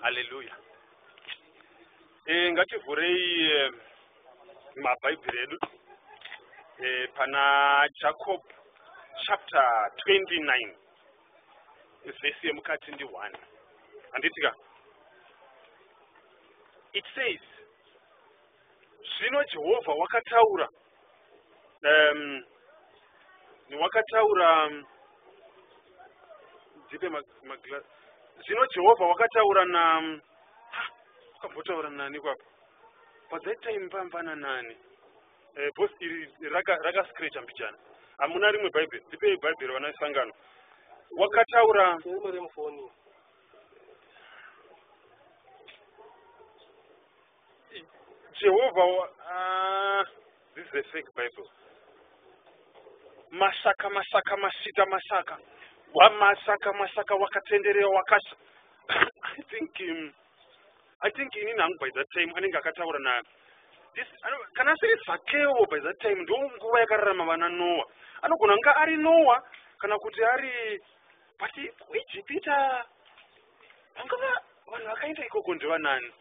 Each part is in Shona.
Hallelujah. Ngativhurei mabhaibheri edu pana Jacob chapter 29 verse yemukati ndi 1. Anditika. It says, zvino Jehovha wakataura zvino Jehovha wakataura na ukambotaura nani kwapo by that time pambana nani boss iri raka scratch ambichana amuna rimwe bible ndipe bible wana sangano wakataura Jehovah this is a fake bible masaka masaka wamasaka wakatenderewa wakasa I think in Inang by that time anenge akataura na this kana sei Zakeo by that time ndo nguva yakararama vana Noah anogona nga ari Noah kana kuti ari pati Egypta angava vanhu vakaenda ikoko ndevanani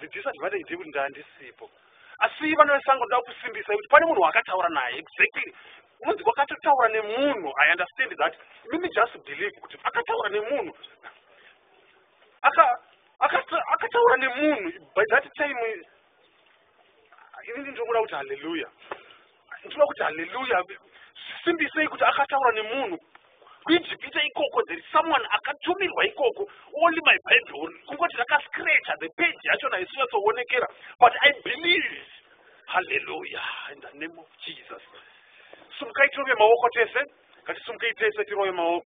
the disadvantage ndekuti ndandisipo asi vanosango nda kusimbisa kuti pane munhu wakataura naye exactly unonzi wakataura nemunhu. I understand that let me just believe kuti akataura nemunhu akataura nemunhu by that time inini ndinoda kuti hallelujah ndinoda kuti hallelujah simbisei kuti akataura nemunhu kuIjipita ikoko there is someone akatumirwa ikoko only my bible kungoti rakascratcha the page yachona isiyatsoonekera but I believe hallelujah in the name of Jesus. Sumukai tirove maoko tese ngati sumukai tese tirove maoko.